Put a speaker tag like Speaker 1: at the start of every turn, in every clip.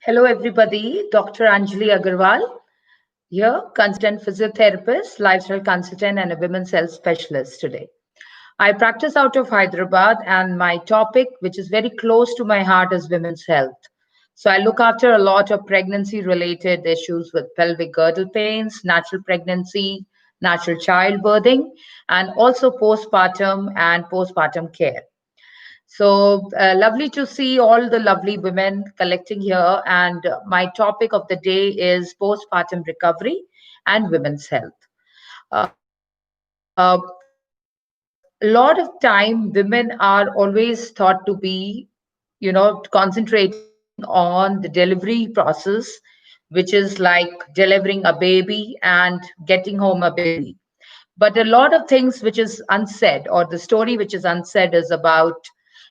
Speaker 1: Hello, everybody. Dr. Anjali Agarwal here, consultant physiotherapist, lifestyle consultant, and a women's health specialist today. I practice out of Hyderabad, and my topic, which is very close to my heart, is women's health. So I look after a lot of pregnancy related issues with pelvic girdle pains, natural pregnancy, natural childbirthing, and also postpartum and postpartum care. So lovely to see all the lovely women collecting here. And my topic of the day is postpartum recovery and women's health. A lot of time, women are always thought to be, concentrating on the delivery process, which is like delivering a baby and getting home a baby. But a lot of things which is unsaid, or the story which is unsaid, is about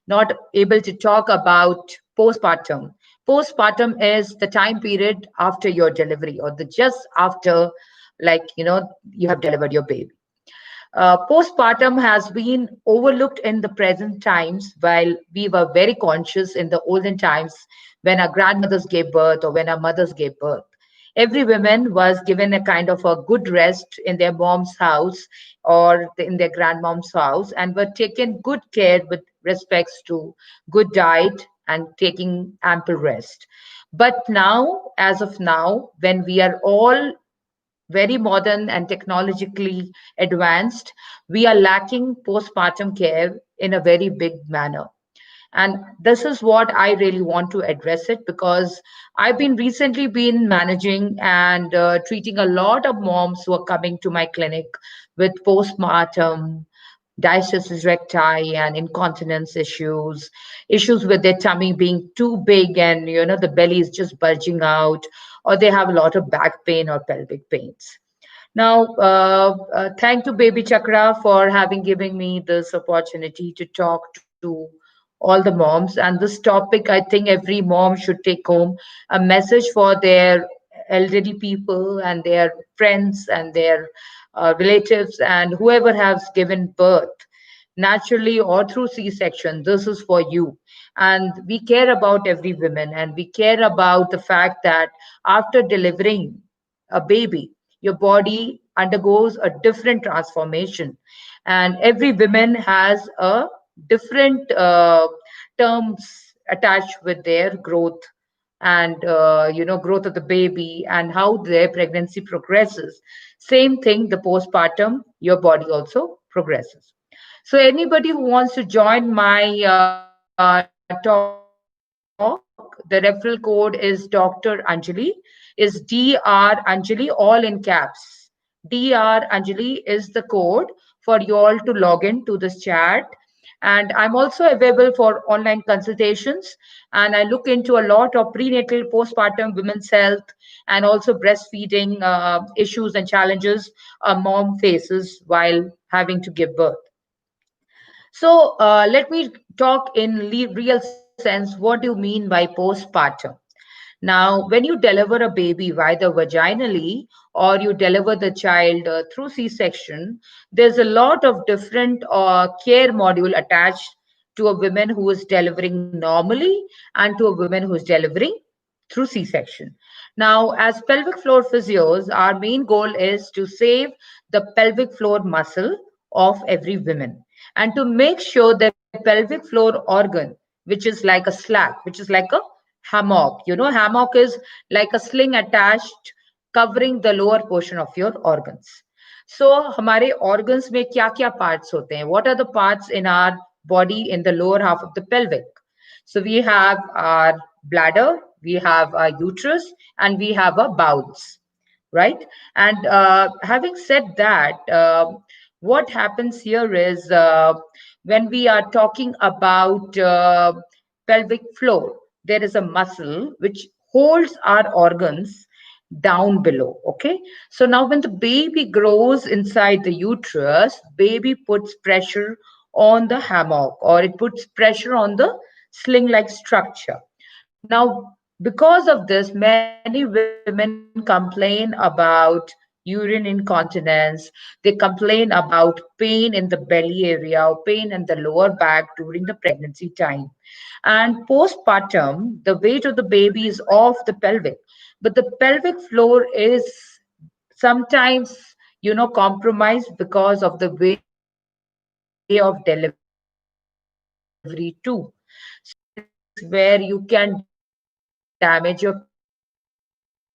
Speaker 1: not able to talk about postpartum. Postpartum is the time period after your delivery, or the just after, like, you have delivered your baby. Postpartum has been overlooked in the present times, while we were very conscious in the olden times when our grandmothers gave birth or when our mothers gave birth. Every woman was given a kind of a good rest in their mom's house or in their grandmom's house, and were taken good care with respects to good diet and taking ample rest. But now, as of now, when we are all very modern and technologically advanced, we are lacking postpartum care in a very big manner. And this is what I really want to address it, because I've been recently been managing and treating a lot of moms who are coming to my clinic with postpartum diastasis recti and incontinence issues, issues with their tummy being too big and the belly is just bulging out, or they have a lot of back pain or pelvic pains. Now, thank you, BabyChakra, for having given me this opportunity to talk to all the moms. And this topic, I think every mom should take home a message for their elderly people and their friends and their relatives and whoever has given birth naturally or through C-section. This is for you. And we care about every woman, and we care about the fact that after delivering a baby, your body undergoes a different transformation, and every woman has a different terms attached with their growth and growth of the baby and how their pregnancy progresses. Same thing, the postpartum, your body also progresses. So anybody who wants to join my talk, the referral code is Dr. Anjali, is DR Anjali, all in caps. DR Anjali is the code for you all to log in to this chat. And I'm also available for online consultations. And I look into a lot of prenatal, postpartum, women's health, and also breastfeeding issues and challenges a mom faces while having to give birth. So let me talk in real sense. What do you mean by postpartum? Now, when you deliver a baby, either vaginally or you deliver the child through C-section, there's a lot of different care module attached to a woman who is delivering normally and to a woman who is delivering through C-section. Now, as pelvic floor physios, our main goal is to save the pelvic floor muscle of every woman and to make sure the pelvic floor organ, which is like a slack, which is like a hammock. Hammock is like a sling attached covering the lower portion of your organs. So हमारे organs में क्या क्या parts होते हैं? What are the parts in our body in the lower half of the pelvic? So we have our bladder, we have our uterus, and we have our bowels, right? And having said that, what happens here is when we are talking about pelvic floor, there is a muscle which holds our organs down below. Okay, so now when the baby grows inside the uterus, baby puts pressure on the hammock, or it puts pressure on the sling like structure. Now, because of this, many women complain about urine incontinence. They complain about pain in the belly area or pain in the lower back during the pregnancy time. And postpartum, the weight of the baby is off the pelvic, but the pelvic floor is sometimes, compromised because of the way of delivery too. So this is where you can damage your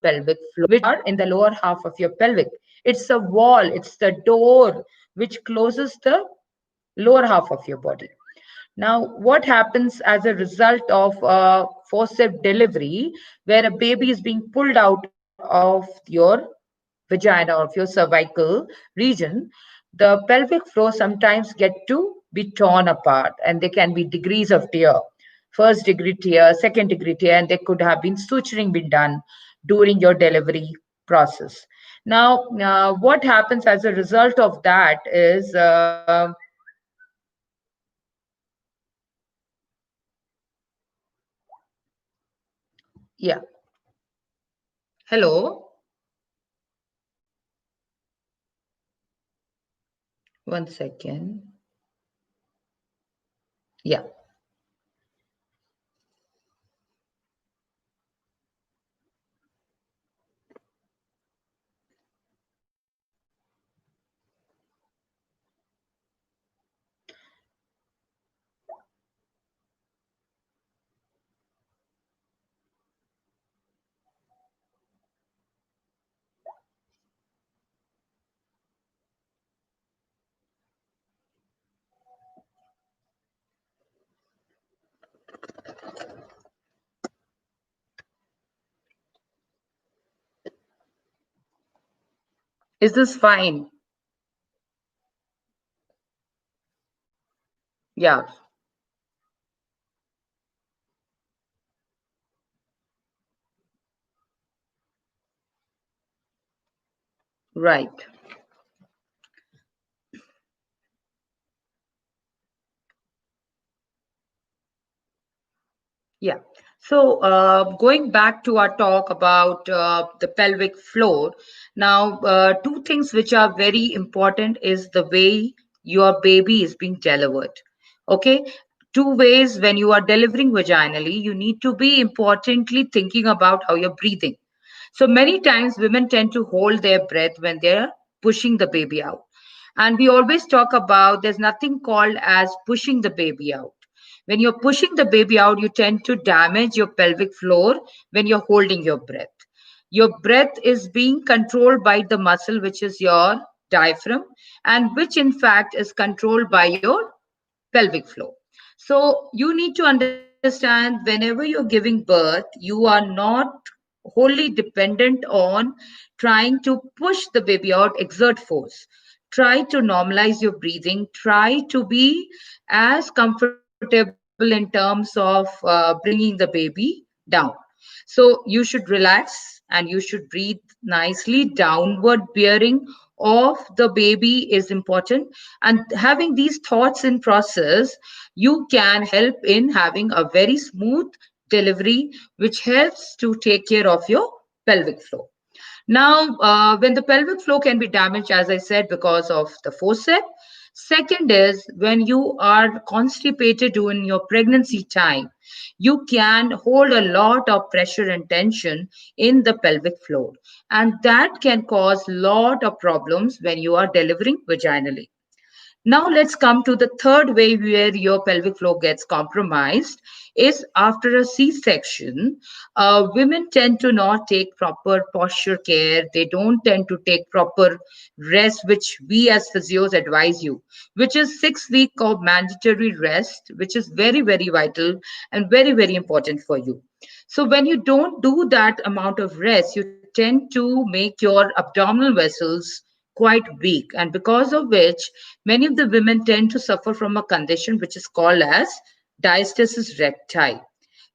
Speaker 1: pelvic floor. There are areas where you can damage your pelvic floor, which are in the lower half of your pelvic. It's a wall, it's the door which closes the lower half of your body. Now, what happens as a result of forceps delivery, where a baby is being pulled out of your vagina or of your cervical region? The pelvic floor sometimes get to be torn apart, and there can be degrees of tear. First degree tear, second degree tear, and there could have been suturing been done during your delivery process. Now, what happens as a result of that is, yeah, hello, one second. Yeah. Is this fine? Yeah, right. Yeah. So, going back to our talk about the pelvic floor, now, two things which are very important is the way your baby is being delivered. Okay. Two ways when you are delivering vaginally, you need to be importantly thinking about how you're breathing. So many times women tend to hold their breath when they're pushing the baby out. And we always talk about there's nothing called as pushing the baby out. When you're pushing the baby out, you tend to damage your pelvic floor when you're holding your breath. Your breath is being controlled by the muscle, which is your diaphragm, and which in fact is controlled by your pelvic floor. So you need to understand whenever you're giving birth, you are not wholly dependent on trying to push the baby out, exert force. Try to normalize your breathing, try to be as comfortable in terms of bringing the baby down. So you should relax and you should breathe nicely. Downward bearing of the baby is important. And having these thoughts in process, you can help in having a very smooth delivery, which helps to take care of your pelvic floor. Now, when the pelvic floor can be damaged, as I said, because of the forceps. Second is when you are constipated during your pregnancy time, you can hold a lot of pressure and tension in the pelvic floor, and that can cause lot of problems when you are delivering vaginally. Now let's come to the third way where your pelvic floor gets compromised is after a C-section. Women tend to not take proper posture care. They don't tend to take proper rest, which we as physios advise you, which is 6 weeks of mandatory rest, which is very, very vital and very, very important for you. So when you don't do that amount of rest, you tend to make your abdominal vessels quite weak, and because of which many of the women tend to suffer from a condition which is called as diastasis recti,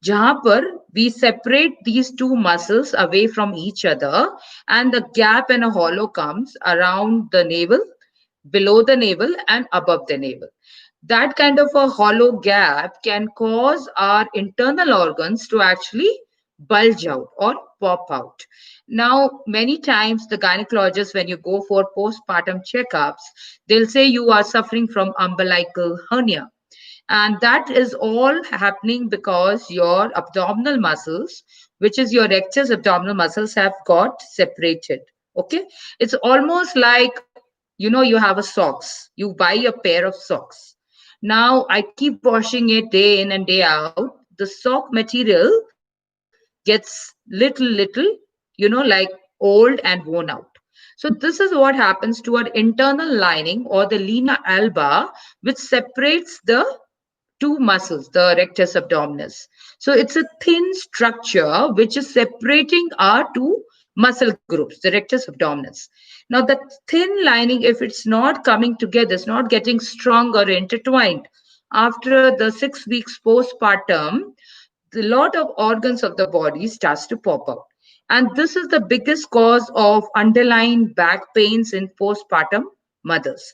Speaker 1: जहां पर we separate these two muscles away from each other, and the gap and a hollow comes around the navel, below the navel and above the navel. That kind of a hollow gap can cause our internal organs to actually bulge out or pop out. Now, many times the gynecologist, when you go for postpartum checkups, they'll say you are suffering from umbilical hernia. And that is all happening because your abdominal muscles, which is your rectus abdominal muscles, have got separated. Okay. It's almost like, you have a socks. You buy a pair of socks. Now I keep washing it day in and day out. The sock material gets little, like old and worn out. So this is what happens to our internal lining or the linea alba, which separates the two muscles, the rectus abdominis. So it's a thin structure which is separating our two muscle groups, the rectus abdominis. Now, that thin lining, if it's not coming together, it's not getting stronger, intertwined. After the 6 weeks postpartum, a lot of organs of the body starts to pop out. And this is the biggest cause of underlying back pains in postpartum mothers.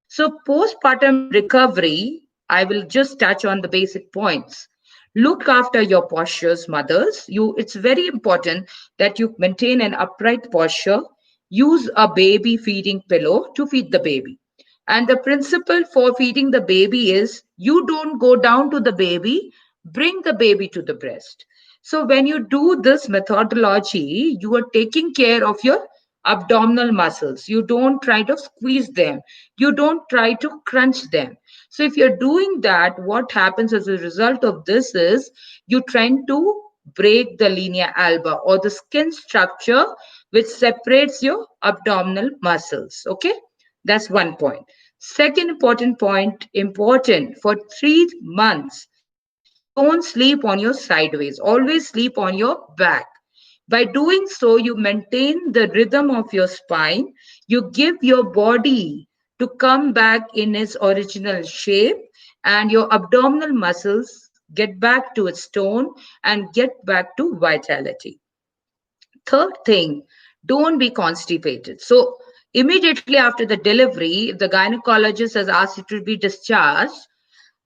Speaker 1: So postpartum recovery, I will just touch on the basic points. Look after your postures, mothers. It's very important that you maintain an upright posture. Use a baby feeding pillow to feed the baby. And the principle for feeding the baby is you don't go down to the baby, bring the baby to the breast. So when you do this methodology, you are taking care of your abdominal muscles. You don't try to squeeze them. You don't try to crunch them. So if you're doing that, what happens as a result of this is you trying to break the linea alba or the skin structure which separates your abdominal muscles. Okay, that's one point. Second important point, important for 3 months, don't sleep on your sideways. Always sleep on your back. By doing so, you maintain the rhythm of your spine. You give your body to come back in its original shape, and your abdominal muscles get back to its tone and get back to vitality. Third thing, don't be constipated. So, immediately after the delivery, if the gynecologist has asked you to be discharged,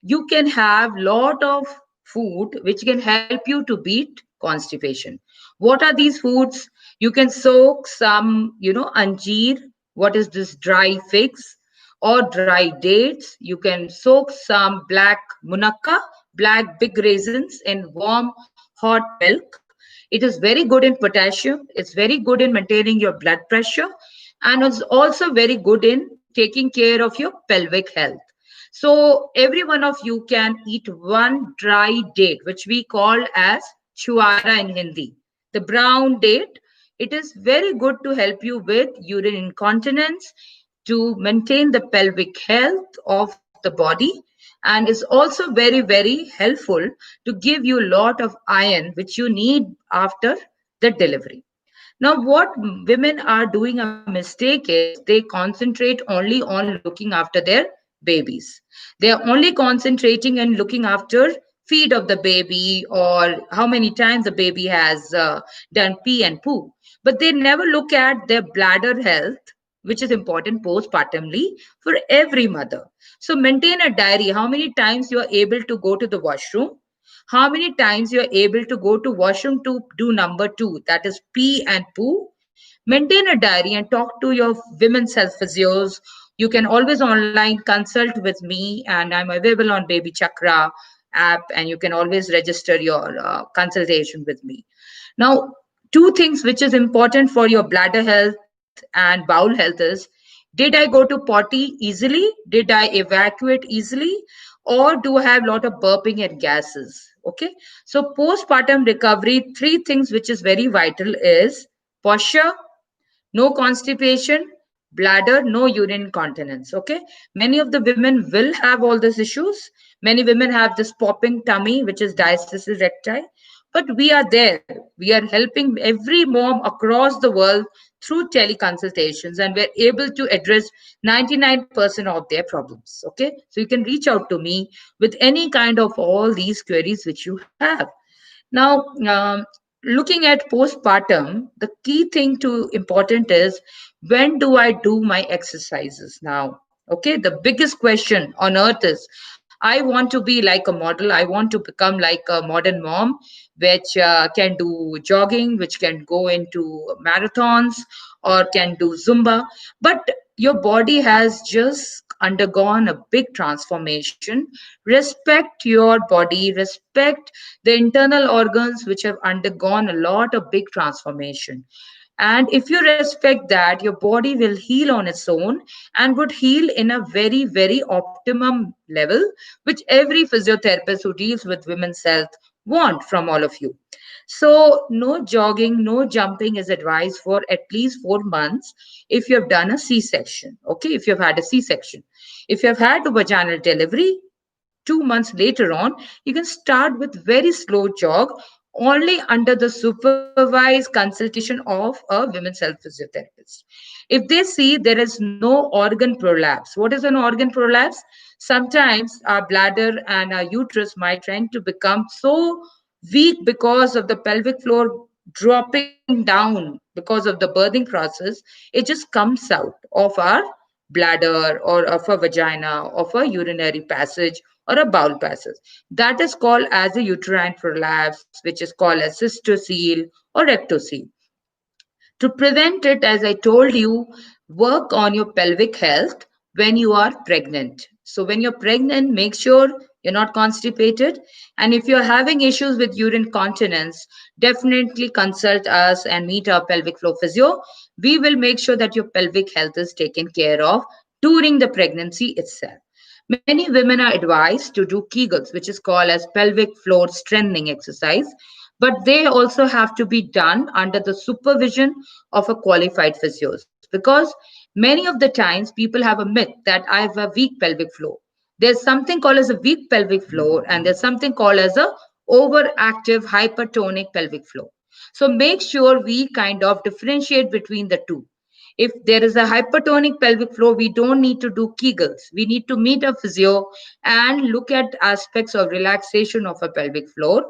Speaker 1: you can have lot of food which can help you to beat constipation. What are these foods? You can soak some, anjeer. What is this? Dry figs or dry dates. You can soak some black munakka, black big raisins in warm hot milk. It is very good in potassium. It's very good in maintaining your blood pressure, and it's also very good in taking care of your pelvic health. So every one of you can eat one dry date, which we call as chuara in Hindi. The brown date, it is very good to help you with urine incontinence, to maintain the pelvic health of the body, and is also very, very helpful to give you a lot of iron, which you need after the delivery. Now, what women are doing a mistake is they concentrate only on looking after their babies. They are only concentrating and looking after feed of the baby or how many times the baby has done pee and poo. But they never look at their bladder health, which is important postpartumly for every mother. So maintain a diary. How many times you are able to go to the washroom? How many times you are able to go to washroom to do number two, that is pee and poo? Maintain a diary and talk to your women's health physios. You can always online consult with me, and I'm available on BabyChakra app, and you can always register your consultation with me. Now, two things which is important for your bladder health and bowel health is, did I go to potty easily? Did I evacuate easily? Or do I have a lot of burping and gases? Okay. So postpartum recovery, three things which is very vital is posture, no constipation, bladder, no urine incontinence. Okay. Many of the women will have all these issues. Many women have this popping tummy, which is diastasis recti. But we are there. We are helping every mom across the world through teleconsultations, and we're able to address 99% of their problems. Okay. So you can reach out to me with any kind of all these queries which you have. Now, looking at postpartum, the key thing to important is, when do I do my exercises now? Okay, the biggest question on earth is, I want to be like a model. I want to become like a modern mom, which can do jogging, which can go into marathons or can do Zumba. But your body has just undergone a big transformation. Respect your body, respect the internal organs which have undergone a lot of big transformation. And if you respect that, your body will heal on its own and would heal in a very, very optimum level, which every physiotherapist who deals with women's health want from all of you. So, no jogging, no jumping is advised for at least 4 months if you have done a C section. Okay, if you have had a C section. If you have had a vaginal delivery, 2 months later on, you can start with very slow jog only under the supervised consultation of a women's health physiotherapist. If they see there is no organ prolapse, what is an organ prolapse? Sometimes our bladder and our uterus might tend to become so weak because of the pelvic floor dropping down because of the birthing process. It just comes out of our bladder or of a vagina, of a urinary passage or a bowel passage. That is called as a uterine prolapse, which is called as cystocele or rectocele. To prevent it, as I told you, work on your pelvic health when you are pregnant. So, when you're pregnant, make sure you're not constipated. And if you're having issues with urine continence, definitely consult us and meet our pelvic floor physio. We will make sure that your pelvic health is taken care of during the pregnancy itself. Many women are advised to do Kegels, which is called as pelvic floor strengthening exercise, but they also have to be done under the supervision of a qualified physios, because many of the times people have a myth that I have a weak pelvic floor. There's something called as a weak pelvic floor, and there's something called as a overactive hypertonic pelvic floor. So make sure we kind of differentiate between the two. If there is a hypertonic pelvic floor, we don't need to do Kegels. We need to meet a physio and look at aspects of relaxation of a pelvic floor.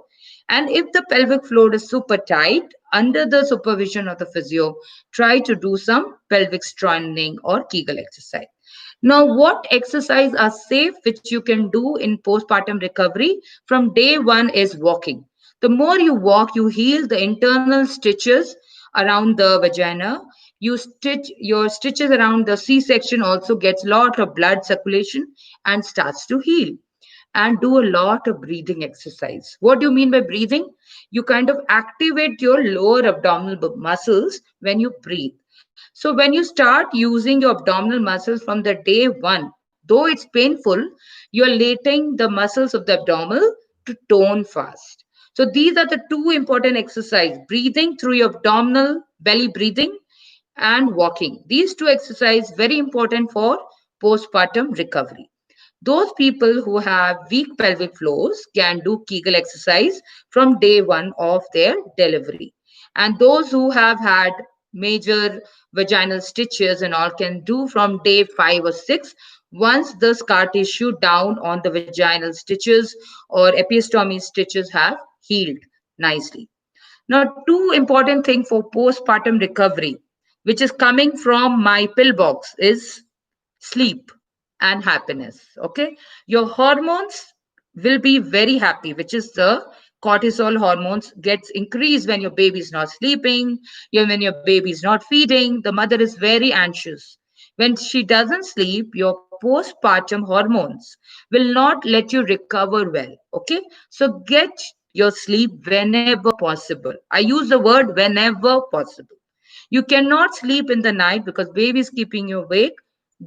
Speaker 1: And if the pelvic floor is super tight, under the supervision of the physio, try to do some pelvic strengthening or Kegel exercise. Now, what exercise are safe which you can do in postpartum recovery from day one is walking. The more you walk, you heal the internal stitches around the vagina. You stitch your stitches around the C section also gets lot of blood circulation and starts to heal. And do a lot of breathing exercise. What do you mean by breathing? You kind of activate your lower abdominal muscles when you breathe. So when you start using your abdominal muscles from the day one, though it's painful, you're letting the muscles of the abdominal to tone fast. So these are the two important exercises: breathing through your abdominal belly breathing and walking. These two exercises very important for postpartum recovery. Those people who have weak pelvic floors can do Kegel exercise from day one of their delivery. And those who have had major vaginal stitches and all can do from day 5 or 6 once the scar tissue down on the vaginal stitches or episiotomy stitches have healed nicely. Now, two important things for postpartum recovery, which is coming from my pillbox, is sleep and happiness. Okay, your hormones will be very happy, which is the cortisol hormones gets increased when your baby is not sleeping, when your baby is not feeding. The mother is very anxious. When she doesn't sleep, your postpartum hormones will not let you recover well. Okay, so get your sleep whenever possible. I use the word whenever possible. You cannot sleep in the night because baby is keeping you awake.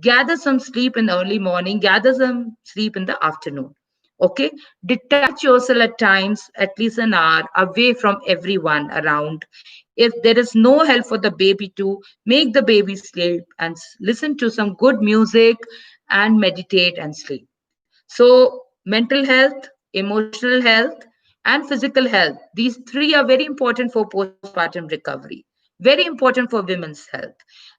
Speaker 1: Gather some sleep in the early morning, gather some sleep in the afternoon. Okay, detach yourself at times, at least an hour away from everyone around. If there is no help for the baby to make the baby sleep and listen to some good music and meditate and sleep. So, mental health, emotional health, and physical health, these three are very important for postpartum recovery, very important for women's health.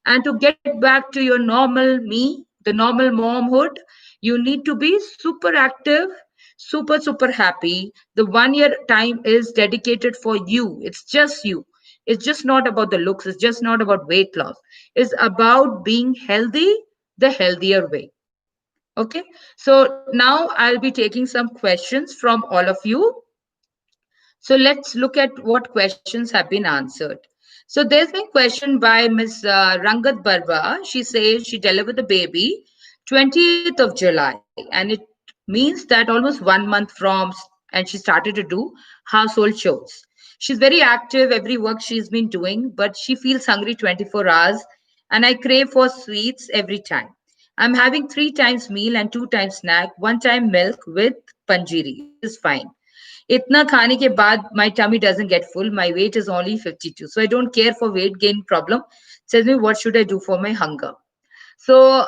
Speaker 1: And to get back to your normal me, the normal momhood, you need to be super active, super, super happy. The 1 year time is dedicated for you. It's just you. It's just not about the looks, it's just not about weight loss. It's about being healthy the healthier way. Okay, so now I'll be taking some questions from all of you. So let's look at what questions have been answered. So there's been question by Miss Rangat Barba. She says she delivered the baby 20th of July, and it means that almost 1 month from, and she started to do household chores. She's very active, every work she's been doing, but she feels hungry 24 hours, and I crave for sweets every time. I'm having 3 times meal and 2 times snack, 1 time milk with panjiri, which is fine. इतना खाने के बाद my tummy doesn't get full. My weight is only 52. So I don't care for weight gain problem. Tell me what should I do for my hunger? So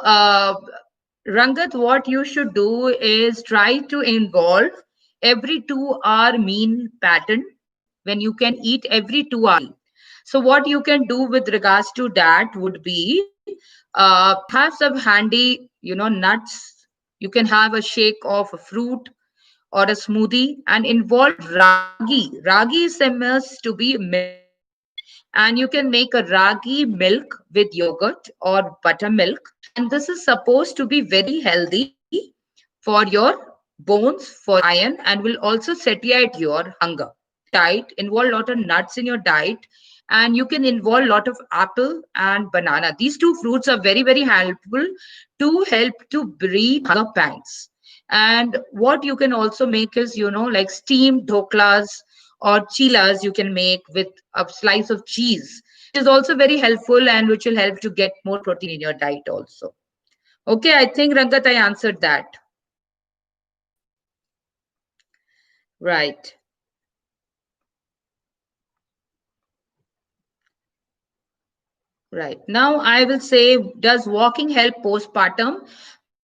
Speaker 1: Rangat, what you should do is try to involve every 2 hour meal pattern when you can eat every 2 hours. So what you can do with regards to that would be have some handy, nuts. You can have a shake of a fruit or a smoothie and involve ragi. Ragi is supposed to be milk, and you can make a ragi milk with yogurt or buttermilk. And this is supposed to be very healthy for your bones, for your iron, and will also satiate your hunger. Diet, involve a lot of nuts in your diet, and you can involve a lot of apple and banana. These two fruits are very, very helpful to help to breed hunger pangs. And what you can also make is, like steamed dhoklas or chilas you can make with a slice of cheese, which is also very helpful and which will help to get more protein in your diet also. Okay, I think Rangat, I answered that. Right. Right. Now I will say, does walking help postpartum?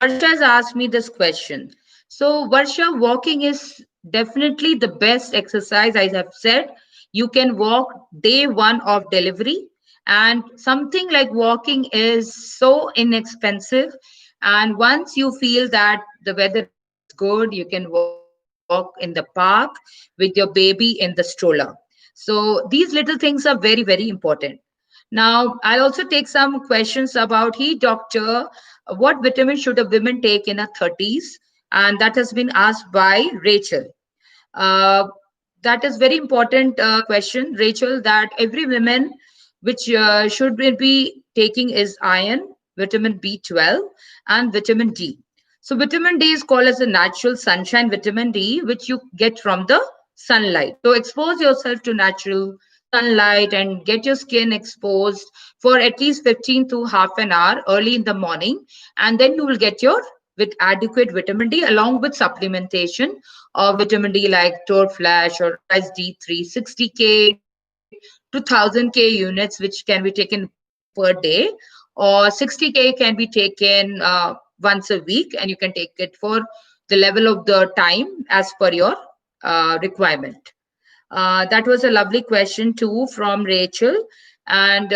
Speaker 1: Varsha has asked me this question. So, Varsha, walking is definitely the best exercise, as I've said. You can walk day one of delivery, and something like walking is so inexpensive. And once you feel that the weather is good, you can walk in the park with your baby in the stroller. So, these little things are very, very important. Now, I'll also take some questions about, he doctor, what vitamin should a woman take in her 30s? And that has been asked by Rachel. Uh, that is very important question, Rachel, that every woman which should be taking is iron, vitamin B12, and vitamin D. So vitamin D is called as the natural sunshine vitamin D, which you get from the sunlight. So expose yourself to natural sunlight and get your skin exposed for at least 15 to half an hour early in the morning, and then you will get your with adequate vitamin D along with supplementation of vitamin D like Tor Flash or Rise D3 60K to 1000K units, which can be taken per day, or 60K can be taken once a week, and you can take it for the level of the time as per your requirement. That was a lovely question too from Rachel. And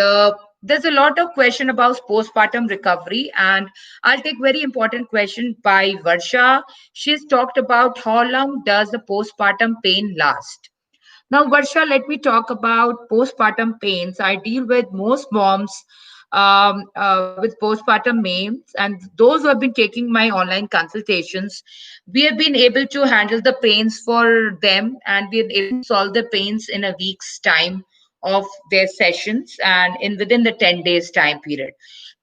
Speaker 1: there's a lot of question about postpartum recovery. And I'll take very important question by Varsha. She's talked about how long does the postpartum pain last? Now, Varsha, let me talk about postpartum pains. I deal with most moms with postpartum pains, and those who have been taking my online consultations, we have been able to handle the pains for them, and we have been able to solve the pains in a week's time of their sessions and in within the 10 days time period.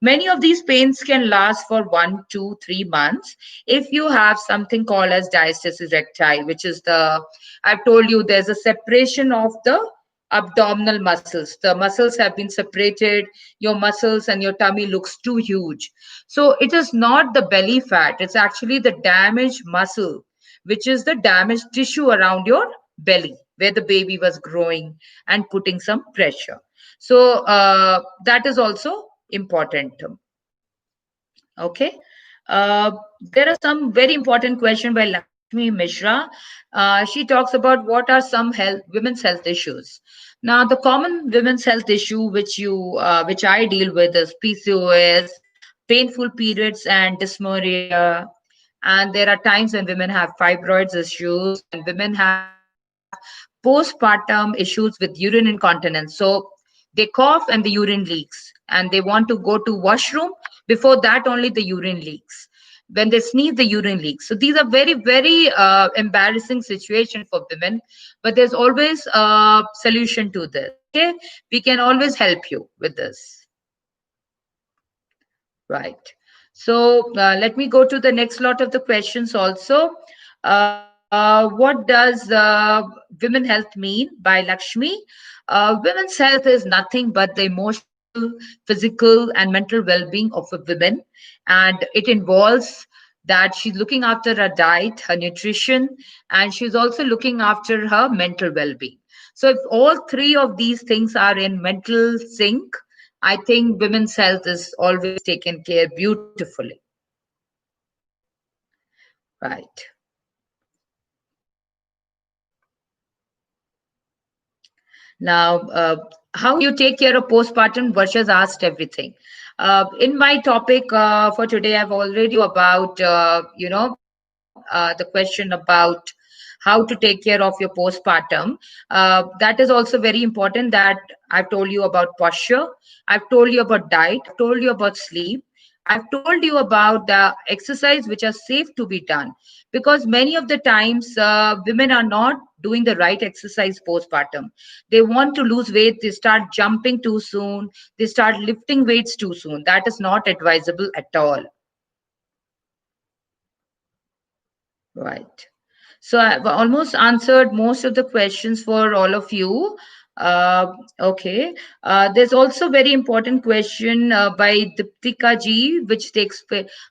Speaker 1: Many of these pains can last for 1, 2, 3 months if you have something called as diastasis recti, which is I've told you there's a separation of the abdominal muscles. The muscles have been separated, your muscles and your tummy looks too huge. So it is not the belly fat, it's actually the damaged muscle, which is the damaged tissue around your belly where the baby was growing and putting some pressure. So that is also important. Okay. There are some very important questions by Lakshmi Mishra. She talks about what are some women's health issues. Now, the common women's health issue which I deal with is PCOS, painful periods, and dysmenorrhea. And there are times when women have fibroids issues, and women have postpartum issues with urine incontinence. So they cough and the urine leaks, and they want to go to washroom. Before that, only the urine leaks. when they sneeze, the urine leaks. So these are very, very embarrassing situation for women, but there's always a solution to this. Okay, we can always help you with this. Right. So let me go to the next lot of the questions also. What does women health mean by Lakshmi? Women's health is nothing but the emotional, physical, and mental well-being of a woman, and it involves that she's looking after her diet, her nutrition, and she's also looking after her mental well-being. So if all three of these things are in mental sync, I think women's health is always taken care beautifully. Right. Now, how you take care of postpartum? Varsha's asked everything. In my topic for today, I've already about the question about how to take care of your postpartum. That is also very important. That I've told you about posture. I've told you about diet. I've told you about sleep. I've told you about the exercise which are safe to be done, because many of the times women are not doing the right exercise postpartum. They want to lose weight, they start jumping too soon, they start lifting weights too soon. That is not advisable at all. Right. So I've almost answered most of the questions for all of you. Okay. There's also very important question by Diptika ji, which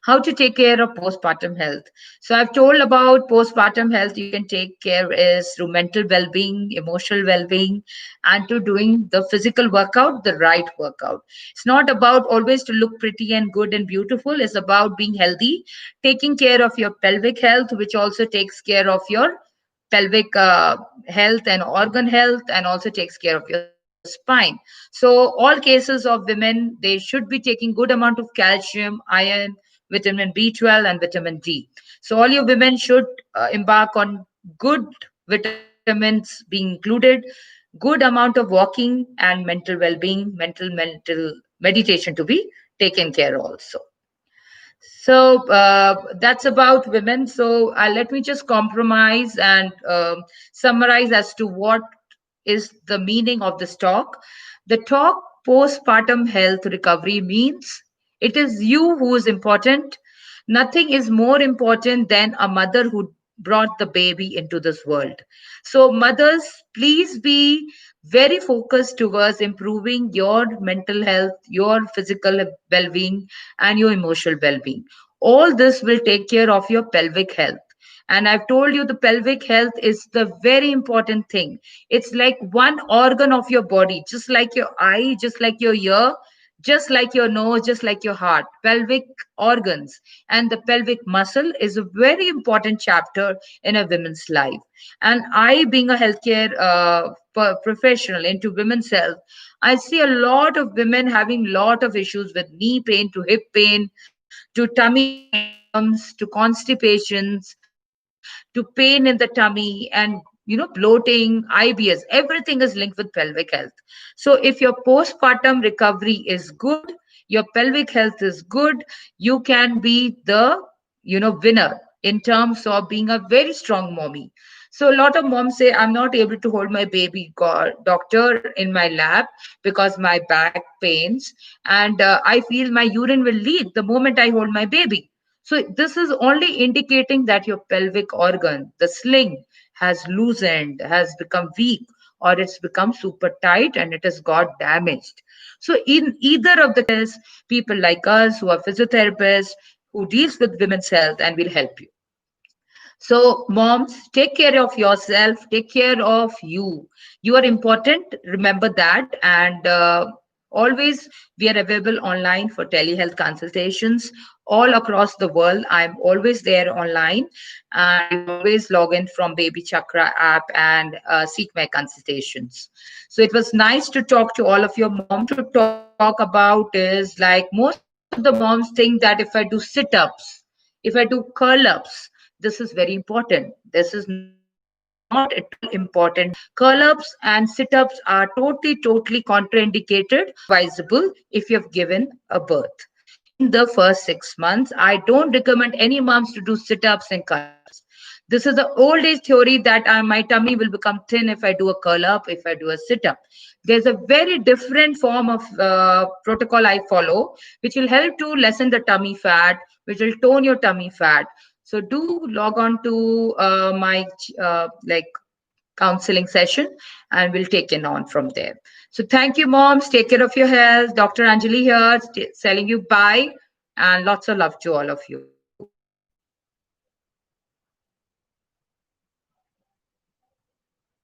Speaker 1: how to take care of postpartum health. So I've told about postpartum health. You can take care is through mental well-being, emotional well-being, and to doing the physical workout, the right workout. It's not about always to look pretty and good and beautiful. It's about being healthy, taking care of your pelvic health, which also takes care of your pelvic health and organ health, and also takes care of your spine. So all cases of women, they should be taking good amount of calcium, iron, vitamin B12, and vitamin D. So all your women should embark on good vitamins being included, good amount of walking, and mental well-being, mental meditation to be taken care also. So that's about women. So let me just compromise and summarize as to what is the meaning of this talk. The talk postpartum health recovery means it is you who is important. Nothing is more important than a mother who brought the baby into this world. So, mothers, please be very focused towards improving your mental health, your physical well being, and your emotional well being. All this will take care of your pelvic health. And I've told you the pelvic health is the very important thing. It's like one organ of your body, just like your eye, just like your ear, just like your nose, just like your heart. Pelvic organs and the pelvic muscle is a very important chapter in a woman's life. And I, being a healthcare professional into women's health, I see a lot of women having lot of issues with knee pain to hip pain to tummy problems to constipations to pain in the tummy and bloating, IBS. Everything is linked with pelvic health. So if your postpartum recovery is good, your pelvic health is good, you can be the winner in terms of being a very strong mommy. So a lot of moms say, I'm not able to hold my baby, doctor, in my lap because my back pains, and I feel my urine will leak the moment I hold my baby. So this is only indicating that your pelvic organ, the sling, has loosened, has become weak, or it's become super tight and it has got damaged. So in either of the cases, people like us who are physiotherapists, who deals with women's health, and will help you. So, moms, take care of yourself, take care of you. You are important, remember that. And always, we are available online for telehealth consultations all across the world. I'm always there online, and you can always log in from BabyChakra app and seek my consultations. So, it was nice to talk to all of your mom. To talk about is like most of the moms think that if I do sit ups, if I do curl ups, this is very important. This is not at all important. Curl ups and sit ups are totally contraindicated, not advisable if you have given a birth. in the first 6 months. I don't recommend any moms to do sit ups and curl ups. This is the old age theory that my tummy will become thin if I do a curl up, if I do a sit up. There's a very different form of protocol I follow, which will help to lessen the tummy fat, which will tone your tummy fat. So do log on to my like counseling session, and we'll take it on from there. So thank you, moms. Take care of your health. Dr. Anjali here, telling you bye, and lots of love to all of you.